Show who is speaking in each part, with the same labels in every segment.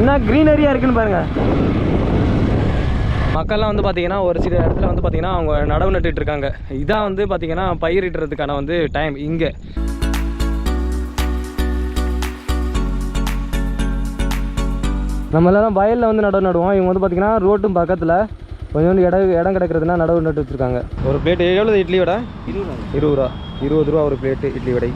Speaker 1: என்ன க்ரீனரியாக இருக்குன்னு பாருங்கள். மக்கள்லாம் வந்து பார்த்தீங்கன்னா ஒரு சில இடத்துல வந்து பார்த்தீங்கன்னா அவங்க நடவு நட்டுட்டு இருக்காங்க. இதான் வந்து பார்த்தீங்கன்னா பயிரிடுறதுக்கான வந்து டைம் இங்கே. நம்ம எல்லாம் வயலில் வந்து நடவு நடுவோம். இவங்க வந்து பார்த்தீங்கன்னா ரோட்டும் பக்கத்தில் கொஞ்சோண்டு இடம் கிடக்கிறதுனா நடவு நட்டு வச்சுருக்காங்க. ஒரு பிளேட் எவ்வளோ இட்லி வடை? 20 ரூபா. 20 ரூபா ஒரு plate idli vada.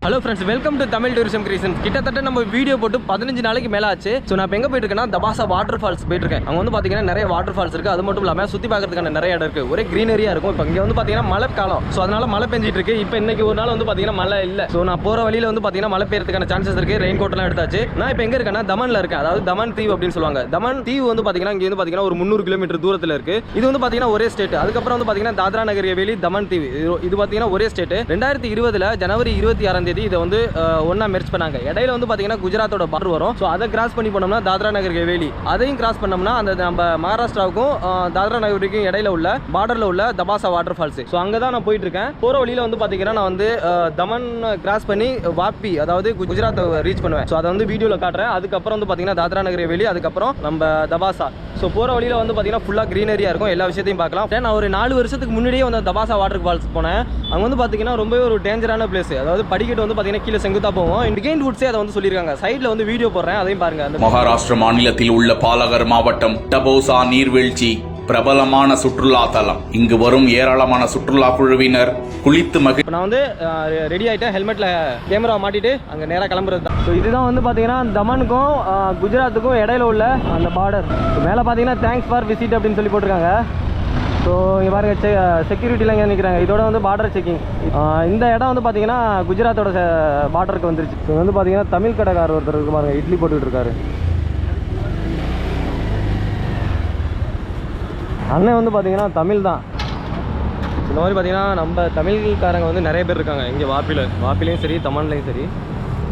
Speaker 1: Hello friends, welcome to Tamil tourism creation. கிட்டத்தட்ட நம்ம வீடியோ போட்டு 15 நாளைக்கு மேலே ஆச்சு. ஸோ நான் இப்போ எங்கே போயிட்டு இருக்கேன்னா தபாசா வாட்டர் ஃபால்ஸ் போயிட்டு இருக்கேன். அங்கே வந்து பார்த்தீங்கன்னா நிறைய வாட்டர் ஃபால்ஸ் இருக்குது. அது மட்டும் இல்லாமல் சுற்றி பார்க்கறதுக்கான நிறைய இடம் இருக்குது. ஒரே க்ரீனரியாக இருக்கும். இப்போ இங்கே வந்து பார்த்தீங்கன்னா மழை காலம். ஸோ அதனால மழை பெஞ்சிட்டு இருக்கு. இப்போ இன்னைக்கு ஒரு நாள் வந்து பார்த்தீங்கன்னா மழை இல்லை. ஸோ நான் போகிற வழியில் வந்து பார்த்தீங்கன்னா மழை பெய்யறதுக்கான சான்சஸ் இருக்குது. ரெயின் கோட்லாம் எடுத்தாச்சு. நான் இப்போ எங்கே இருக்கேன்னா தமனில் இருக்கேன். அதாவது தமன் தீவு அப்படின்னு சொல்லுவாங்க. தமன் தீவு வந்து பார்த்தீங்கன்னா இங்கே வந்து பார்த்தீங்கன்னா ஒரு 300 கிலோமீட்டர் தூரத்தில் இருக்குது. இது வந்து பார்த்தீங்கன்னா ஒரே ஸ்டேட். அதுக்கப்புறம் வந்து பார்த்தீங்கன்னா தாத்ரா நகர் ஹவேலி தமன் தீவு இது பார்த்தீங்கன்னா ஒரே ஸ்டேட். 2020 ஜனவரி 26 இதை வந்து ஒன்னா மெர்ஜ் பண்ணாங்க. இடையில வந்து பாத்தீங்கன்னா குஜராத்தோட பார்டர் வரும். ஸோ அதை கிராஸ் பண்ணி போனோம்னா தாத்ரா நகர் ஹவேலி, அதையும் கிராஸ் பண்ணோம்னா அந்த நம்ம மகாராஷ்டிராவுக்கும் தாத்ரா நகருக்கும் இடையில உள்ள பார்டர்ல உள்ள தபாசா வாட்டர் ஃபால்ஸ். ஸோ அங்கே தான் நான் போயிட்டு இருக்கேன். போற வழியில வந்து பாத்தீங்கன்னா நான் வந்து தமன் கிராஸ் பண்ணி வாப்பி அதாவது குஜராத் ரீச் பண்ணுவேன். ஸோ அதை வந்து வீடியோவில் காட்டுறேன். அதுக்கப்புறம் வந்து பாத்தீங்கன்னா தாத்ரா நகர் ஹவேலி, அதுக்கப்புறம் நம்ம தபாசா. ஸோ போற வழியில வந்து பாத்தீங்கன்னா ஃபுல்லா கிரீனரியா இருக்கும். எல்லா விஷயத்தையும் பார்க்கலாம். நான் ஒரு 4 வருஷத்துக்கு முன்னாடியே வந்து தபாசா வாட்டர் ஃபால்ஸ் போனேன். அங்கே வந்து பாத்தீங்கன்னா ரொம்பவே ஒரு டேஞ்சரான பிளேஸ். அதாவது படிக்கட்டு வந்து பாத்தீங்கன்னா கீழே செங்குத்தா போவோம். இண்டிகேட் வுட்ஸே அதை வந்து சொல்லியிருக்காங்க. சைடில் வந்து வீடியோ போடுறேன், அதையும் பாருங்க.
Speaker 2: மகாராஷ்டிரா மாநிலத்தில் உள்ள பாலகர் மாவட்டம் டபோசா நீர்வீழ்ச்சி பிரபலமான சுற்றுலா தலம். இங்கு வரும் ஏராளமான சுற்றுலா குழுவினர் குளித்து மகிழ்.
Speaker 1: நான் வந்து ரெடி ஆகிட்டேன். ஹெல்மெட்டில் கேமரா மாட்டிட்டு அங்கே நேராக கிளம்புறது தான். ஸோ இதுதான் வந்து பார்த்தீங்கன்னா தமனுக்கும் குஜராத்துக்கும் இடையில உள்ள அந்த பார்டர். மேலே பார்த்தீங்கன்னா தேங்க்ஸ் ஃபார் விசிட் அப்படின்னு சொல்லி போட்டிருக்காங்க. ஸோ இங்கே பாருங்க, செக்யூரிட்டிலாம் இங்கே நிற்கிறாங்க. இதோட வந்து பார்டர் செக்கிங். இந்த இடம் வந்து பார்த்தீங்கன்னா குஜராத்தோட பார்டருக்கு வந்துருச்சு. ஸோ வந்து பார்த்தீங்கன்னா தமிழ் கடைக்காரர் ஒருத்தர் இருக்கு பாருங்க, இட்லி போட்டுக்கிட்டு இருக்காரு. அண்ணன் வந்து பார்த்தீங்கன்னா தமிழ் தான். இந்த மாதிரி பார்த்தீங்கன்னா நம்ம தமிழ்காரங்க வந்து நிறைய பேர் இருக்காங்க இங்கே வாப்பிலையும் சரி தமன்லையும் சரி.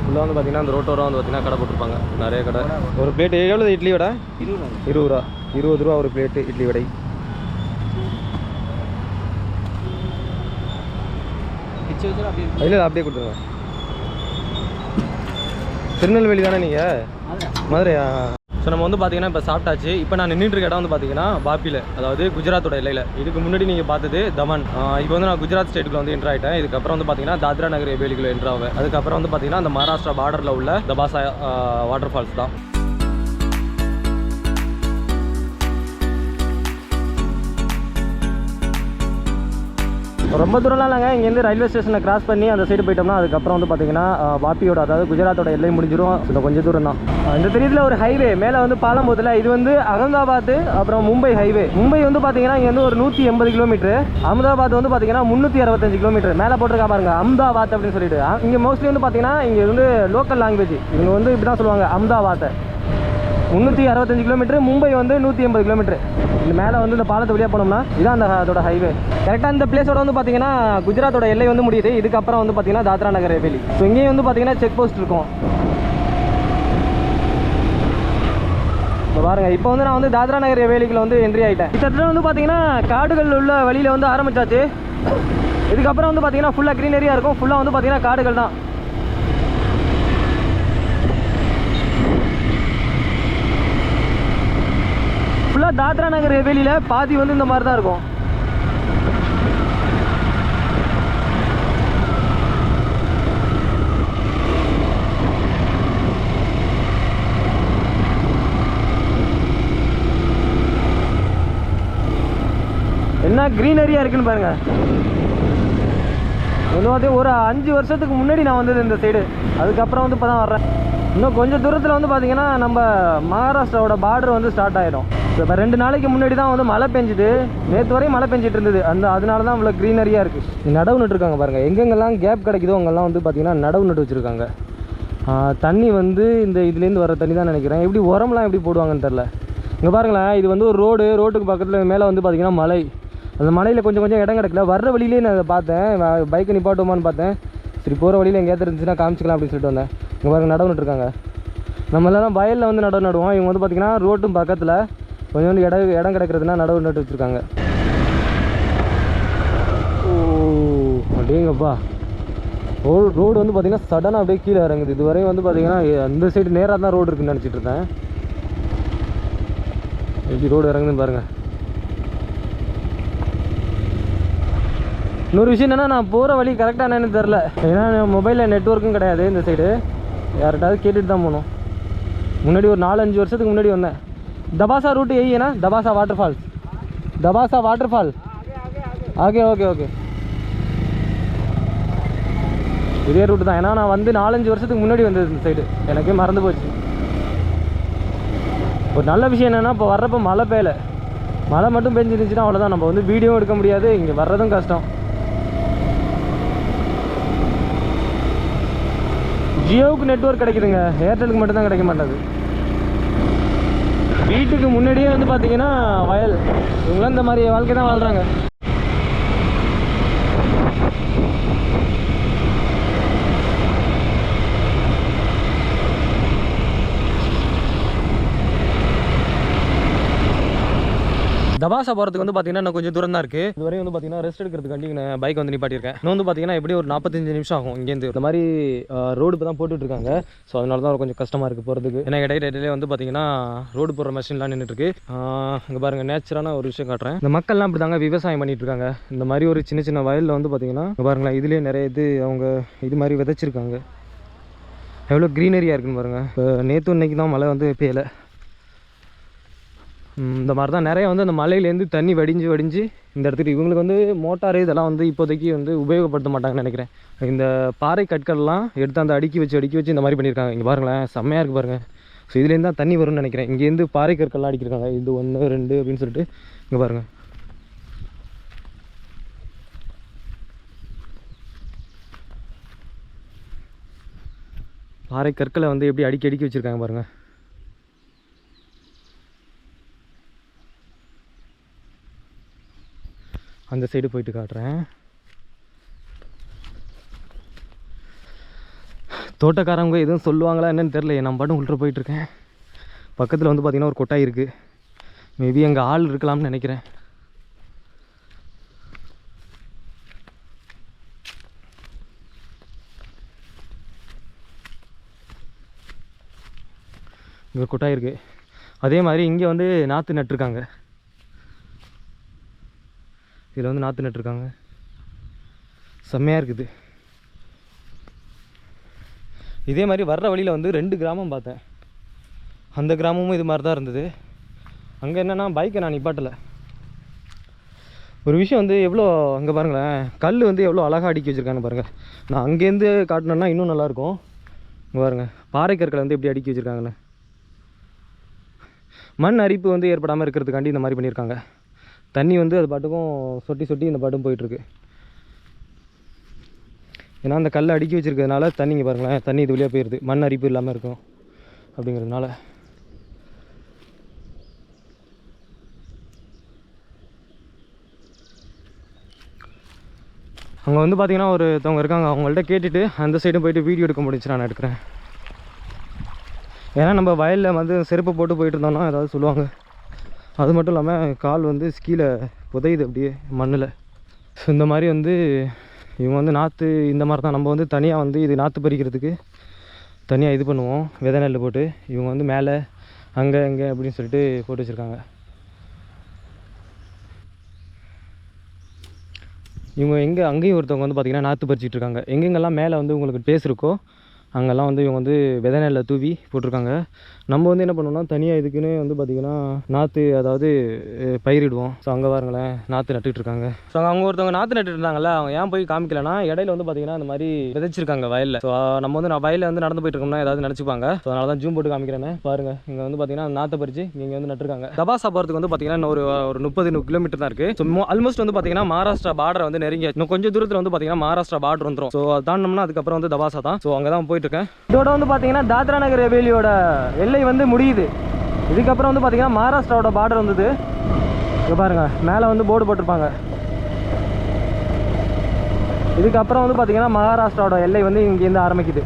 Speaker 1: ஃபுல்லாக வந்து பார்த்தீங்கன்னா அந்த ரோட்டோரம் வந்து பார்த்தீங்கன்னா கடை போட்டிருப்பாங்க, நிறைய கடை. ஒரு பிளேட் எவ்வளோ இட்லி வடை? 20 ரூபா. 20 ரூபா ஒரு பிளேட்டு இட்லி வடை. இல்லை அப்படியே கொடுத்துருங்க. திருநெல்வேலி தானே நீங்கள்? மதுரையா? ஸோ நம்ம வந்து பார்த்தீங்கன்னா இப்போ சாப்பிட்டாச்சு. இப்போ நான் நின்றுட்டு இருக்க இடம் வந்து பார்த்தீங்கன்னா வாப்பியில், அதாவது குஜராத்தோட எல்லையில். இதுக்கு முன்னாடி நீங்கள் பார்த்தது தமன். இப்போ வந்து நான் குஜராத் ஸ்டேட்டுக்குள்ள வந்து என்ட்ரு ஆகிட்டேன். இதுக்கப்புறம் வந்து பார்த்தீங்கன்னா தாத்ரா நகர் ஹவேலிக்குள்ள என்ட்ரு ஆவேன். அதுக்கப்புறம் வந்து பார்த்தீங்கன்னா அந்த மகாராஷ்டிரா பார்டரில் உள்ள தபாசா வாட்டர் ஃபால்ஸ் தான். ரொம்ப தூரம்லாம் இல்லைங்க. இங்கேருந்து ரயில்வே ஸ்டேஷனை கிராஸ் பண்ணி அந்த சைடு போயிட்டோம்னா அதுக்கப்புறம் வந்து பார்த்தீங்கன்னா வாப்பியோட அதாவது குஜராத்தோட எல்லை முடிஞ்சிடும். இந்த கொஞ்சம் தூரம் தான். இந்த தெரியுதுல ஒரு ஹைவே மேலே வந்து பாலம் போதில், இது வந்து அகமதாபாத் அப்புறம் மும்பை ஹைவே. மும்பை வந்து பார்த்தீங்கன்னா இங்கேருந்து ஒரு 180 கிலோமீட்டர். அகமதாபாத் வந்து பார்த்தீங்கன்னா 365 கிலோமீட்டர். மேலே போட்டிருக்கா பாருங்க அகமதாபாத் அப்படின்னு சொல்லிட்டு. இங்கே மோஸ்ட்லி வந்து பார்த்தீங்கன்னா இங்கே வந்து லோக்கல் லாங்குவேஜ் இவங்க வந்து இப்படி தான் சொல்லுவாங்க அகமதாபாத்தை. 365 கிலோமீட்டர். மும்பை வந்து 180 கிலோமீட்டர். இந்த மேலே வந்து இந்த பாலத்தை வழியாக போனோம்னா இதான் அதோட ஹைவே. கரெக்டாக இந்த பிளேஸோட வந்து பார்த்தீங்கன்னா குஜராத்தோட எல்லை வந்து முடியுது. இதுக்கப்புறம் வந்து பார்த்தீங்கன்னா தாத்ரா நகர் ஹவேலி. ஸோ இங்கேயும் வந்து பார்த்தீங்கன்னா செக் போஸ்ட் இருக்கும். இப்போ பாருங்க, இப்போ வந்து நான் வந்து தாத்ரா நகர் ஹவேலிக்குள்ள வந்து என்ட்ரி ஆகிட்டேன். கிட்டத்தட்ட வந்து பார்த்தீங்கன்னா காடுகள் உள்ள வழியில் வந்து ஆரம்பிச்சாச்சு. இதுக்கப்புறம் வந்து பார்த்தீங்கன்னா ஃபுல்லாக க்ரீனரியாக இருக்கும். ஃபுல்லாக வந்து பார்த்தீங்கன்னா காடுகள் தான். ஃபுல்லாக தாத்ரா நகர் ஹவேலியில் பாதி வந்து இந்த மாதிரி தான் இருக்கும். என்ன க்ரீனரியாக இருக்குன்னு பாருங்க. வந்து ஒரு 5 வருஷத்துக்கு முன்னாடி நான் வந்தது இந்த சைடு. அதுக்கப்புறம் வந்து இப்போ தான் வர்றேன். இன்னும் கொஞ்சம் தூரத்தில் வந்து பார்த்தீங்கன்னா நம்ம மகாராஷ்டிராவோட பார்டர் வந்து ஸ்டார்ட் ஆகிடும். இப்போ 2 நாளைக்கு முன்னாடி தான் வந்து மழை பெஞ்சுது. நேற்று வரையும் மழை பெஞ்சிட்டு இருந்தது. அதனால தான் இவ்வளோ க்ரீனரியாக இருக்குது. நடவு நட்டுருக்காங்க பாருங்கள். எங்கெங்கெல்லாம் கேப் கிடைக்குதோ அங்கெல்லாம் வந்து பார்த்தீங்கன்னா நடவு நட்டு வச்சுருக்காங்க. தண்ணி வந்து இந்த இதுலேருந்து வர தண்ணி தான் நினைக்கிறேன். எப்படி உரம்லாம் எப்படி போடுவாங்கன்னு தெரில. இங்கே பாருங்களேன், இது வந்து ஒரு ரோட்டுக்கு பக்கத்தில் மேலே வந்து பார்த்தீங்கன்னா மலை. அந்த மலையில் கொஞ்சம் இடம் கிடக்கல. வர்ற வழியிலே நான் அதை பார்த்தேன். பைக்கை நிப்பாட்டுமான்னு பார்த்தேன். சரி போகிற வழியில் எங்கேயாவது இருந்துச்சுன்னா காமிச்சிக்கலாம் அப்படின்னு சொல்லிட்டு வந்தேன். இங்கே பாருங்க நடவு நட்டுருக்காங்க. நம்ம எல்லாம் வயலில் வந்து நடவு நடுவோம். இவங்க வந்து பார்த்திங்கன்னா ரோட்டும் பக்கத்தில் கொஞ்சோண்டு இடம் கிடக்கிறதுனா நடவு நட்டு வச்சுருக்காங்க. ஓ அப்படிங்கப்பா, ரோடு வந்து பார்த்தீங்கன்னா சடனாக அப்படியே கீழே இறங்குது. இதுவரையும் வந்து பார்த்தீங்கன்னா அந்த சைடு நேராக தான் ரோடு இருக்குன்னு நினச்சிட்டு இருந்தேன். எப்படி ரோடு இறங்குதுன்னு பாருங்கள். இன்னொரு விஷயம் என்னென்னா, நான் போகிற வழி கரெக்டாக என்னன்னு தெரில. ஏன்னா மொபைலில் நெட்ஒர்க்கும் கிடையாது இந்த சைடு. யார்கிட்டாவது கேட்டுட்டு தான் போகணும். முன்னாடி ஒரு 4-5 வருஷத்துக்கு முன்னாடி வந்தேன். दबासा रूट यही है ना, दबासा वाटरफॉल? दबासा वाटरफॉल आगे ओके ओके இதே ரூட்டு தான். ஏன்னா நான் வந்து 4-5 வருஷத்துக்கு முன்னாடி வந்தது இந்த சைடு, எனக்கே மறந்து போச்சு. ஒரு நல்ல விஷயம் என்னென்னா, இப்போ வர்றப்போ மழை பெய்யலை. மழை மட்டும் பெஞ்சிருந்துச்சுன்னா அவ்வளோதான், நம்ம வந்து வீடியோவும் எடுக்க முடியாது, இங்கே வர்றதும் கஷ்டம். ஜியோவுக்கு நெட்வொர்க் கிடைக்குதுங்க, ஏர்டெலுக்கு மட்டும்தான் கிடைக்க மாட்டாது. வீட்டுக்கு முன்னாடியே வந்து பார்த்தீங்கன்னா வயல். இவங்களாம் இந்த மாதிரி வாழ்க்கை தான் வாழ்கிறாங்க. தபாசா போகிறதுக்கு வந்து பார்த்தீங்கன்னா இன்னும் கொஞ்சம் தூரம் தான் இருக்குது. இதுவரை வந்து பார்த்தீங்கன்னா ரெஸ்ட் எடுக்கிறதுக்காண்டி நான் பைக் வந்து நிப்பாட்டியிருக்கேன். இன்னும் வந்து பார்த்தீங்கன்னா எப்படி ஒரு 45 நிமிஷம் ஆகும் இங்கேருந்து. இந்த மாதிரி ரோடு இப்போ தான் போட்டுட்ருக்காங்க. ஸோ அதனால தான் கொஞ்சம் கஷ்டமாக இருக்குது போகிறதுக்கு. ஏன்னா இடையிலே வந்து பார்த்தீங்கன்னா ரோடு போடுற மிஷின்லாம் நின்றுட்டுருக்கு. இங்கே பாருங்கள், நேச்சரான ஒரு விஷயம் காட்டுறேன். இந்த மக்கள்லாம் இப்படி தாங்க விவசாயம் பண்ணிட்டு இருக்காங்க. இந்த மாதிரி ஒரு சின்ன சின்ன வயலில் வந்து பார்த்தீங்கன்னா பாருங்களேன், இதுலேயே நிறைய அவங்க இது மாதிரி விதைச்சிருக்காங்க. எவ்வளோ க்ரீனரியாக இருக்குன்னு பாருங்கள். இப்போ நேற்று இன்னைக்கு தான் மழை வந்து பெய்யலை. இந்த மாதிரி தான் நிறைய வந்து அந்த மலையிலேருந்து தண்ணி வடிஞ்சு இந்த இடத்துக்கு இவங்களுக்கு வந்து மோட்டார் இதெல்லாம் வந்து இப்போதைக்கு வந்து உபயோகப்படுத்த மாட்டாங்கன்னு நினைக்கிறேன். இந்த பாறை கற்கள்லாம் எடுத்து அந்த அடுக்கி வச்சு இந்த மாதிரி பண்ணியிருக்காங்க. இங்கே பாருங்களேன், செம்மையாக இருக்குது பாருங்கள். ஸோ இதுலேருந்து தான் தண்ணி வரும்னு நினைக்கிறேன். இங்கேருந்து பாறை கற்கள்லாம் அடிக்கிருக்காங்க. இது 1 2 அப்படின்னு சொல்லிட்டு இங்கே பாருங்கள். பாறை கற்களை வந்து எப்படி அடுக்கி வச்சுருக்காங்க பாருங்கள். அந்த சைடு போயிட்டு காட்டுறேன். தோட்டக்காரங்க எதுவும் சொல்லுவாங்களா என்னன்னு தெரில. நான் பாட்டும் உள்ள போயிட்டுருக்கேன். பக்கத்தில் வந்து பார்த்திங்கன்னா ஒரு கொட்டாய் இருக்குது. மேபி அங்கே ஆள் இருக்கலாம்னு நினைக்கிறேன். இங்கே ஒரு கொட்டாய் இருக்குது. அதே மாதிரி இங்கே வந்து நாற்று நட்டுருக்காங்க. இதில் வந்து நாற்று நட்டுருக்காங்க. செம்மையாக இருக்குது. இதே மாதிரி வர்ற வழியில் வந்து 2 கிராமம் பார்த்தேன். அந்த கிராமமும் இது மாதிரி தான் இருந்தது. அங்கே என்னென்னா பைக்கை நான் நிப்பாட்டலை. ஒரு விஷயம் வந்து எவ்வளோ அங்கே பாருங்களேன், கல் வந்து எவ்வளோ அழகாக அடுக்கி வச்சுருக்காங்க பாருங்கள். நான் அங்கேருந்து காட்டினேன்னா இன்னும் நல்லாயிருக்கும். இங்கே பாருங்கள், பாறை கற்களை வந்து எப்படி அடுக்கி வச்சுருக்காங்கன்னு. மண் அரிப்பு வந்து ஏற்படாமல் இருக்கிறதுக்காண்டி இந்த மாதிரி பண்ணியிருக்காங்க. தண்ணி வந்து அது பாட்டுக்கும் சொட்டி இந்த பாட்டும் போயிட்டுருக்கு. ஏன்னா அந்த கல் அடுக்கி வச்சுருக்கிறதுனால தண்ணிங்க பாருங்களேன், தண்ணி இது வழியாக போயிடுது. மண் அரிப்பு இல்லாமல் இருக்கும் அப்படிங்கிறதுனால. அங்கே வந்து பார்த்திங்கன்னா ஒருத்தவங்க இருக்காங்க. அவங்கள்ட்ட கேட்டுட்டு அந்த சைடும் போய்ட்டு வீடியோ எடுக்க முடிஞ்சு நான் எடுக்கிறேன். ஏன்னா நம்ம வயலில் வந்து செருப்பு போட்டு போயிட்டு இருந்தோம்னா ஏதாவது சொல்லுவாங்க. அது மட்டும் இல்லாமல் கால் வந்து கீழே புதையுது அப்படியே மண்ணில். ஸோ இந்த மாதிரி வந்து இவங்க வந்து நாற்று இந்த மாதிரி தான். நம்ம வந்து தனியாக வந்து இது நாற்று பறிக்கிறதுக்கு தனியாக இது பண்ணுவோம், விதை நெல் போட்டு. இவங்க வந்து மேலே அங்கே அப்படின்னு சொல்லிட்டு போட்டு வச்சுருக்காங்க. இவங்க அங்கேயும் ஒருத்தவங்க வந்து பார்த்திங்கன்னா நாற்று பறிச்சிட்டு இருக்காங்க. எங்கெங்கெல்லாம் மேலே வந்து உங்களுக்கு பேஸ் இருக்கோ அங்கெல்லாம் வந்து இவங்க வந்து விதை நெல்லை தூவி போட்டிருக்காங்க. நம்ம வந்து என்ன பண்ணுவோம்னா தனியாக இதுக்குன்னு வந்து பார்த்திங்கன்னா நாற்று, அதாவது பயிரிடுவோம். ஸோ அங்கே பாருங்களேன், நாற்று நட்டுட்ருக்காங்க. ஸோ அவங்க ஒருத்தவங்க நாற்று நட்டுட்டு இருந்தாங்கல்ல, அவங்க ஏன் போய் காமிக்கலன்னா இடையில வந்து பார்த்திங்கன்னா இந்த மாதிரி விதைச்சிருக்காங்க வயலில். ஸோ நம்ம வந்து நான் வயலில் வந்து நடந்து போயிட்டு இருக்கோம்னா ஏதாவது நினச்சிப்பாங்க. ஸோ அதனால தான் ஜூம் போட்டு காமிக்கிறேன்னு பாருங்கள். இங்கே வந்து பார்த்திங்கன்னா நாற்றை பறித்து இங்கே வந்து நட்டுருக்காங்க. தபாசா போகிறதுக்கு வந்து பார்த்திங்கன்னா ஒரு 30 கிலோமீட்டர் தான் இருக்குது. ஸோ ஆல்மோஸ்ட் வந்து பார்த்திங்கன்னா மகாராஷ்டிரா பார்டரை வந்து நெருங்கி இன்னும் கொஞ்சம் தூரத்தில் வந்து பார்த்திங்கன்னா மகாராஷ்டிரா பார்டர் வந்துடும். ஸோ தாண்டோம்னா அதுக்கப்புறம் வந்து தபாசா தான். ஸோ அங்கே தான் போயிட்டு இருக்கேன். இதோட வந்து பார்த்தீங்கன்னா தாத்ரா நகர் ஹவேலியோட எல்லை வந்து முடியுது. இதுக்கப்புறம் வந்து பார்த்தீங்கன்னா மகாராஷ்டிராவோட பார்டர் வந்தது. இங்கே பாருங்கள், மேலே வந்து போர்டு போட்டிருப்பாங்க. இதுக்கப்புறம் வந்து பார்த்தீங்கன்னா மகாராஷ்டிராவோட எல்லை வந்து இங்கேருந்து ஆரம்பிக்குது.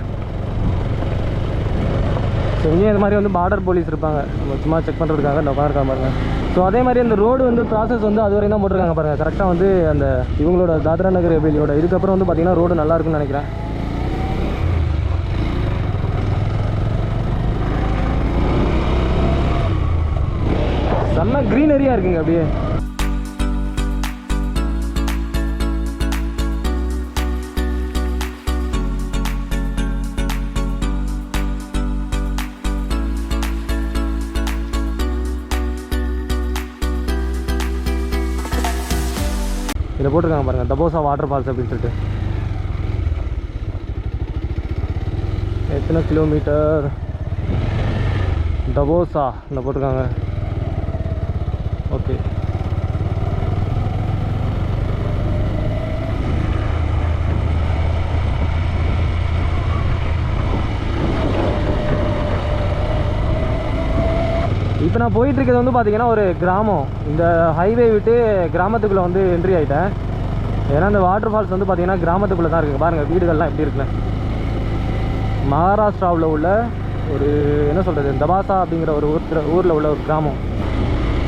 Speaker 1: ஸோ இங்கே இந்த மாதிரி வந்து பார்டர் போலீஸ் இருப்பாங்க, சும்மா செக் பண்ணுறதுக்காக இந்த உட்காந்துருக்காங்க பாருங்கள். ஸோ அதே மாதிரி அந்த ரோடு வந்து ப்ராசஸ் வந்து அது வரையும் தான் போட்டிருக்காங்க பாருங்கள். கரெக்டாக வந்து அந்த இவங்களோட தாத்ரா நகர் ஹவேலியோட இதுக்கப்புறம் வந்து பார்த்தீங்கன்னா ரோடு நல்லா இருக்குன்னு நினைக்கிறேன். செம்ம க்ரீனரியாக இருக்குங்க அப்படியே. இதில் போட்டிருக்காங்க பாருங்கள், தபோசா வாட்டர் ஃபால்ஸ் அப்படின்னு சொல்லிட்டு. எத்தனை கிலோமீட்டர் தபோசா இந்த போட்டிருக்காங்க. ஓகே, இப்போ நான் போயிட்டுருக்கிறது வந்து பார்த்தீங்கன்னா ஒரு கிராமம். இந்த ஹைவே விட்டு கிராமத்துக்குள்ளே வந்து என்ட்ரி ஆகிட்டேன். ஏன்னா இந்த வாட்டர் ஃபால்ஸ் வந்து பார்த்தீங்கன்னா கிராமத்துக்குள்ளே தான் இருக்குது. பாருங்கள் வீடுகள்லாம் எப்படி இருக்குல்ல. மகாராஷ்டிராவில் உள்ள ஒரு என்ன சொல்கிறது, தபாசா அப்படிங்கிற ஒரு ஊரில் உள்ள ஒரு கிராமம்.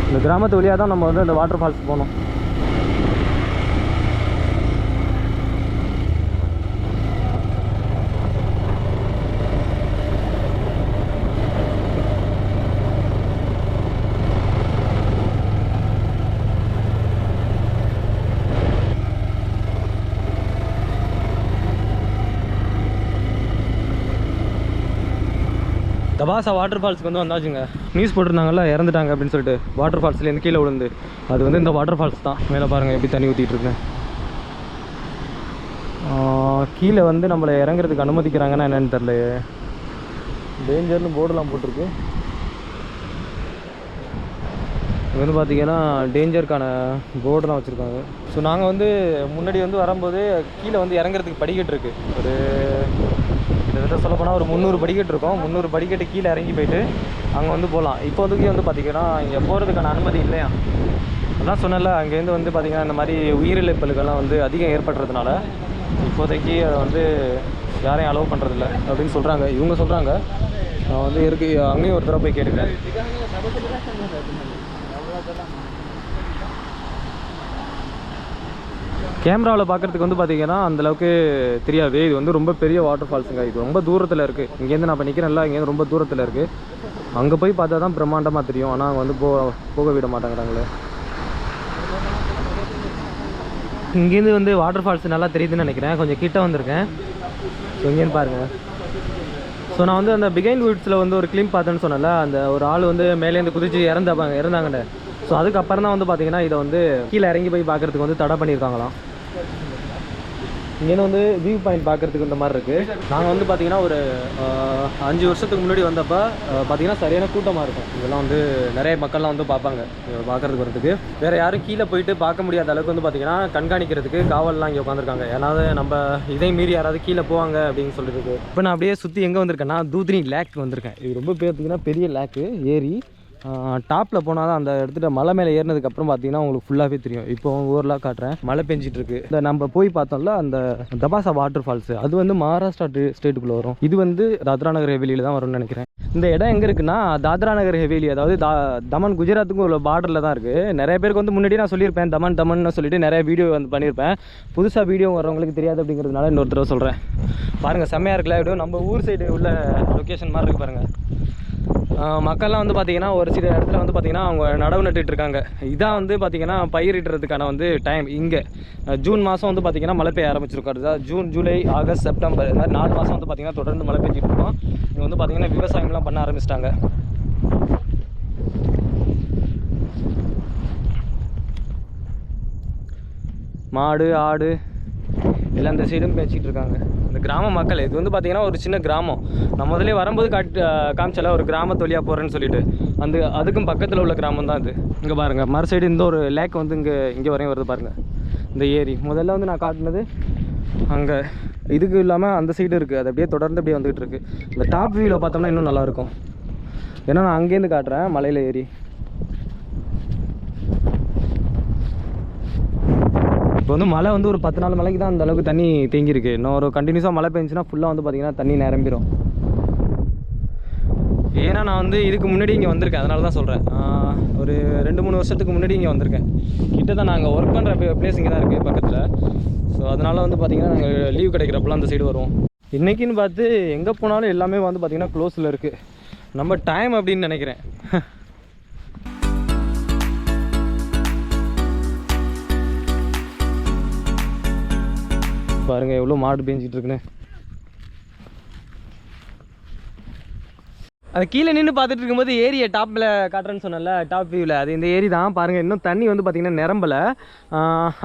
Speaker 1: இந்த கிராமத்து வழியாக தான் நம்ம வந்து அந்த வாட்டர் ஃபால்ஸ் போனோம். தபாசா வாட்டர் ஃபால்ஸுக்கு வந்து வந்தாச்சுங்க. நியூஸ் போட்டிருந்தாங்கல்ல இறந்துட்டாங்க அப்படின்னு சொல்லிட்டு, வாட்டர் ஃபால்ஸ்லேருந்து கீழே விழுந்து. அது வந்து இந்த வாட்டர் ஃபால்ஸ் தான். மேலே பாருங்கள் எப்படி தண்ணி ஊற்றிட்டு இருக்கேன். கீழே வந்து நம்மளை இறங்குறதுக்கு அனுமதிக்கிறாங்கன்னா என்னென்னு தெரியலையே. டேஞ்சர்னு போர்டெலாம் போட்டிருக்கு. இது வந்து பார்த்திங்கன்னா டேஞ்சருக்கான போர்டெலாம் வச்சுருக்காங்க. ஸோ நாங்கள் வந்து முன்னாடி வந்து வரும்போது கீழே வந்து இறங்குறதுக்கு படிக்கட்டு இருக்குது. ஒரு கிட்டத்தட்ட சொல்லப்போனால் ஒரு 300 படிக்கட்டு இருக்கும். 300 படிக்கட்டு கீழே இறங்கி போயிட்டு அங்கே வந்து போகலாம். இப்போதைக்கு வந்து பார்த்திங்கன்னா இங்கே போகிறதுக்கான அனுமதி இல்லையா. அதான் சொன்னல, அங்கேருந்து வந்து பார்த்திங்கன்னா இந்த மாதிரி உயிரிழப்புகள்லாம் வந்து அதிகம் ஏற்படுறதுனால இப்போதைக்கு அதை வந்து யாரையும் அலோவ் பண்ணுறதில்ல அப்படின்னு சொல்கிறாங்க. இவங்க சொல்கிறாங்க. நான் வந்து அங்கேயும் ஒரு தடவை போய் கேட்டுக்கிறேன். கேமராவில் பார்க்குறதுக்கு வந்து பார்த்திங்கன்னா அந்தளவுக்கு தெரியாது. இது வந்து ரொம்ப பெரிய வாட்டர் ஃபால்ஸுங்க. இது ரொம்ப தூரத்தில் இருக்குது. இங்கேருந்து நான் இப்போ நிற்கிறேன்ல, இங்கேருந்து ரொம்ப தூரத்தில் இருக்குது. அங்கே போய் பார்த்தா தான் பிரம்மாண்டமாக தெரியும். ஆனால் அங்கே வந்து போக விட மாட்டாங்கிறாங்களே. இங்கேருந்து வந்து வாட்டர் ஃபால்ஸ் நல்லா தெரியுதுன்னு நினைக்கிறேன். கொஞ்சம் கிட்ட வந்திருக்கேன். ஸோ இங்கேன்னு பாருங்கள். ஸோ நான் வந்து அந்த பிகைண்ட் வுட்ஸில் வந்து ஒரு கிளிப் பார்த்தேன்னு சொன்னல, அந்த ஒரு ஆள் வந்து மேலேருந்து குதிச்சு இறந்தாங்கண்ட. ஸோ அதுக்கப்புறம் தான் வந்து பார்த்திங்கன்னா இதை வந்து கீழே இறங்கி போய் பார்க்குறதுக்கு வந்து தடை பண்ணியிருக்காங்களாம். இங்கேன்னு வந்து வியூ பாயிண்ட் பார்க்குறதுக்கு இந்த மாதிரி இருக்குது. நாங்கள் வந்து பார்த்திங்கன்னா ஒரு 5 வருஷத்துக்கு முன்னாடி வந்தப்போ பார்த்திங்கன்னா சரியான கூட்டமாக இருக்கும். இதெல்லாம் வந்து நிறைய மக்கள்லாம் வந்து பார்ப்பாங்க பார்க்குறதுக்கு வரதுக்கு. வேறு யாரும் கீழே போயிட்டு பார்க்க முடியாத அளவுக்கு வந்து பார்த்திங்கன்னா கண்காணிக்கிறதுக்கு காவல்லாம் இங்கே உட்காந்துருக்காங்க. ஏன்னாவது நம்ம இதை மீறி யாராவது கீழே போவாங்க அப்படின்னு சொல்லிட்டு. இப்போ நான் அப்படியே சுற்றி எங்கே வந்திருக்கேன்னா தூத்னி லேக் வந்திருக்கேன். இது ரொம்ப பார்த்திங்கன்னா பெரிய லேக்கு. ஏரி டாப்பில் போனால் தான் அந்த இடத்துல மலை மேலே ஏறினதுக்கப்புறம் பார்த்தீங்கன்னா உங்களுக்கு ஃபுல்லாகவே தெரியும். இப்போ ஊரெலாம் காட்டுறேன், மழை பெஞ்சிட்டு இருக்கு. இந்த நம்ம போய் பார்த்தோம்ல அந்த தபாசா வாட்டர் ஃபால்ஸ், அது வந்து மகாராஷ்டிரா ஸ்டேட்டுக்குள்ளே வரும். இது வந்து தாத்ரா நகர் ஹவேலியில் தான் வரும்னு நினைக்கிறேன். இந்த இடம் எங்கே இருக்குன்னா தாத்ரா நகர் ஹவேலி, அதாவது தமன் குஜராத்துக்கும் உள்ள பார்டரில் தான் இருக்குது. நிறைய பேருக்கு வந்து முன்னாடி நான் சொல்லியிருப்பேன் தமன்னு சொல்லிட்டு நிறைய வீடியோ வந்து பண்ணியிருப்பேன். புதுசாக வீடியோ வரவங்களுக்கு தெரியாது அப்படிங்கிறதுனால இன்னொரு தடவை சொல்கிறேன். பாருங்கள் செம்மையாக இருக்குல்ல. எப்படியோ நம்ம ஊர் சைடு உள்ள லொக்கேஷன் மாதிரி இருக்குது பாருங்கள். மக்கள்லாம் வந்து பார்த்திங்கன்னா ஒரு சில இடத்துல வந்து பார்த்திங்கன்னா அவங்க நடவு நட்டுட்டு இருக்காங்க. இதான் வந்து பார்த்திங்கன்னா பயிரிடுறதுக்கான வந்து டைம். இங்கே ஜூன் மாதம் வந்து பார்த்திங்கன்னா மழை பெய்ய ஆரம்பிச்சிருக்காரு. ஜூன், ஜூலை, ஆகஸ்ட், செப்டம்பர், இந்த மாதிரி 4 மாதம் வந்து பார்த்திங்கன்னா தொடர்ந்து மழை பெஞ்சிட்டு இருக்கோம். இங்கே வந்து பார்த்திங்கன்னா விவசாயம்லாம் பண்ண ஆரம்பிச்சிட்டாங்க. மாடு, ஆடு எல்லாம் இந்த சைடும் பேச்சிட்டு இருக்காங்க இந்த கிராம மக்கள். இது வந்து பார்த்திங்கன்னா ஒரு சின்ன கிராமம். நான் முதலே வரும்போது காமிச்சல ஒரு கிராமத்து வழியாக போகிறேன்னு சொல்லிட்டு, அதுக்கும் பக்கத்தில் உள்ள கிராமம் தான் இது. இங்கே பாருங்கள் மறு சைடு இந்த ஒரு லேக் வந்து இங்கே வரையும் வருது பாருங்கள். இந்த ஏரி முதல்ல வந்து நான் காட்டினது அங்கே, இதுக்கு இல்லாமல் அந்த சைடு இருக்குது. அது அப்படியே தொடர்ந்து அப்படியே வந்துகிட்டு இருக்குது. இந்த டாப் வியூவில் பார்த்தோம்னா இன்னும் நல்லாயிருக்கும். ஏன்னா நான் அங்கேருந்து காட்டுறேன் மலையில் ஏறி. இப்போ வந்து மழை வந்து ஒரு 10 நாள் மலைக்கு தான் அந்த அளவுக்கு தண்ணி தேங்கியிருக்கு. இன்னும் ஒரு கண்டினியூஸாக மழை பெஞ்சுன்னா ஃபுல்லாக வந்து பார்த்திங்கன்னா தண்ணி நிரம்பிடும். ஏன்னா நான் வந்து இதுக்கு முன்னாடி இங்கே வந்திருக்கேன், அதனால தான் சொல்கிறேன். ஒரு 2-3 வருஷத்துக்கு முன்னாடி இங்கே வந்திருக்கேன். கிட்ட தான் நாங்கள் ஒர்க் பண்ணுற பிளேஸ் இங்கே தான் இருக்குது பக்கத்தில். ஸோ அதனால் வந்து பார்த்திங்கன்னா நாங்கள் லீவ் கிடைக்கிறப்பெல்லாம் அந்த சைடு வருவோம். இன்றைக்கின்னு பார்த்து எங்கே போனாலும் எல்லாமே வந்து பார்த்திங்கன்னா க்ளோஸில் இருக்குது. நம்ம டைம் அப்படின்னு நினைக்கிறேன். பாருங்கள் எவ்வளோ மாடு பேஞ்சிட்டு இருக்குன்னு. அது கீழே நின்று பார்த்துட்டு இருக்கும்போது ஏரியை டாப்பில் காட்டுறேன்னு சொன்னல, டாப் வியூவில், அது இந்த ஏரி தான். பாருங்கள் இன்னும் தண்ணி வந்து பார்த்திங்கன்னா நிரம்பலை.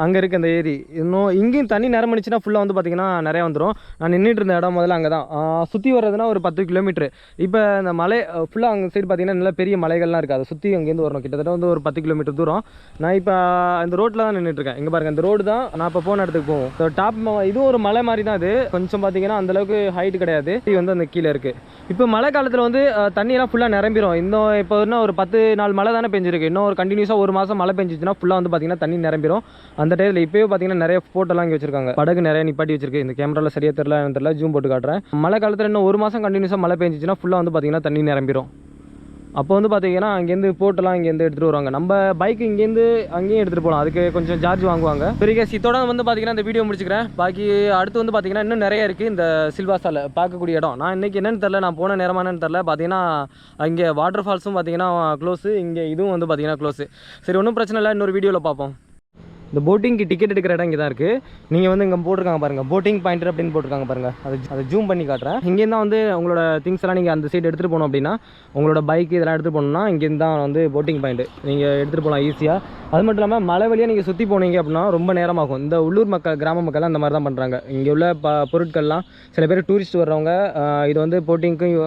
Speaker 1: அங்கே இருக்குது அந்த ஏரி. இன்னும் இங்கேயும் தண்ணி நிரம்பிச்சுன்னா ஃபுல்லாக வந்து பார்த்திங்கன்னா நிறையா வந்துடும். நான் நின்றுட்டு இருந்த இடம் முதல்ல அங்கே தான். சுற்றி வர்றதுனா ஒரு 10 கிலோமீட்ரு. இப்போ இந்த மலை ஃபுல்லாக அங்கே சைடு பார்த்திங்கன்னா நல்ல பெரிய மலைகள்லாம் இருக்குது. அதை சுற்றி அங்கேருந்து வரணும். கிட்டத்தட்ட வந்து ஒரு 10 கிலோமீட்டர் தூரம். நான் இப்போ இந்த ரோட்டில் தான் நின்றுட்டுருக்கேன். இங்கே பாருங்கள் இந்த ரோடு தான் நான் இப்போ போன இடத்துக்கு போவோம். ஸோ டாப் இதுவும் ஒரு மலை மாதிரி தான். அது கொஞ்சம் பார்த்திங்கன்னா அந்தளவுக்கு ஹைட்டு கிடையாது. இது வந்து அந்த கீழே இருக்குது. இப்போ மழை காலத்தில் வந்து தண்ணியெல்லாம் ஃபுல்லாக நிரம்பிடும். இன்னும் இப்போ இன்னும் ஒரு 10 நாள் மழை தானே பெஞ்சிருக்கு. இன்னும் ஒரு கண்டினியூஸாக ஒரு மாதம் மழை பெஞ்சிச்சுன்னா ஃபுல்லாக வந்து பார்த்திங்கன்னா தண்ணி நிரம்பிடும். அந்த டைமில் இப்போயே பார்த்திங்கன்னா நிறைய ஃபோட்டோலாம் இங்கே வச்சிருக்காங்க. படகு நிறைய நிப்பாட்டி வச்சிருக்கு. இந்த கேமராவில் சரியாக தெரியல, ஜூம் போட்டு காட்டுறேன். மழை காலத்தில் இன்னும் ஒரு மாதம் கண்டினியூஸாக மழை பெஞ்சிச்சுன்னா ஃபுல்லாக வந்து பார்த்திங்கன்னா தண்ணி நிரம்பிடும். அப்போ வந்து பார்த்திங்கன்னா அங்கேருந்து போட்டெல்லாம் இங்கேருந்து எடுத்துகிட்டு வருவாங்க. நம்ம பைக் இங்கேருந்து அங்கேயும் எடுத்துகிட்டு போகலாம். அதுக்கு கொஞ்சம் சார்ஜ் வாங்குவாங்க. பெரிய இதோட வந்து பார்த்திங்கன்னா இந்த வீடியோ முடிச்சுக்கிறேன். பாக்கி அடுத்து வந்து பார்த்திங்கன்னா இன்னும் நிறைய இருக்குது இந்த சில்வாசாவில் பார்க்கக்கூடிய இடம். நான் இன்றைக்கி என்னென்னு தெரில, நான் போன நேரமானு தெரில. பார்த்திங்கன்னா இங்கே வாட்டர் ஃபால்ஸும் பார்த்திங்கன்னா க்ளோஸு, இங்கே இதுவும் வந்து பார்த்திங்கன்னா க்ளோஸு. சரி, ஒன்றும் பிரச்சனை இல்லை, இன்னொரு வீடியோவில் பார்ப்போம். இந்த போட்டிங்க்கு டிக்கெட் எடுக்கிற இடம் இங்கே தான் இருக்குது. நீங்கள் வந்து இங்கே போட்டிருக்காங்க பாருங்கள், போட்டிங் பாயிண்ட் அப்படின்னு போட்டிருக்காங்க பாருங்கள். அதை ஜூம் பண்ணி காட்டுறேன். இங்கேருந்து தான் வந்து உங்களோட திங்ஸ் எல்லாம் நீங்கள் அந்த சைடு எடுத்துகிட்டு போகணும் அப்படின்னா, உங்களோட பைக் இதெல்லாம் எடுத்துகிட்டு போகணுன்னா இங்கேருந்து தான் வந்து போட்டிங் பாயிண்ட் நீங்கள் எடுத்துகிட்டு போகலாம் ஈஸியாக. அது மட்டும் இல்லாமல் மலை வழியாக நீங்கள் சுற்றி போனீங்க அப்படின்னா ரொம்ப நேரமாகும். இந்த உள்ளூர் மக்கள், கிராம மக்கள்லாம் அந்த மாதிரி தான் பண்ணுறாங்க. இங்கே உள்ள பொருட்கள்லாம் சில பேர் டூரிஸ்ட் வர்றவங்க இது வந்து போட்டிங்க்கும்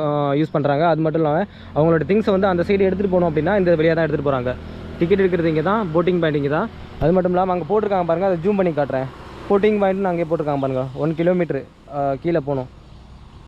Speaker 1: யூஸ் பண்ணுறாங்க. அது மட்டும் இல்லாமல் அவங்களோட திங்ஸை வந்து அந்த சைடு எடுத்துகிட்டு போகணும் அப்படின்னா இந்த வழியாக தான் எடுத்துகிட்டு போகிறாங்க. டிக்கெட் எடுக்கிறது இங்கே தான், போட்டிங் பாயிண்ட் இங்கே தான். அது மட்டும் இல்லாமல் அங்கே போட்டிருக்காங்க பாருங்கள், அதை ஜூம் பண்ணி காட்டுறேன். போட்டிங் பாயிண்ட்னு அங்கே போட்டிருக்காங்க பாருங்கள். 1 கிலோமீட்ரு கீழே போகணும்.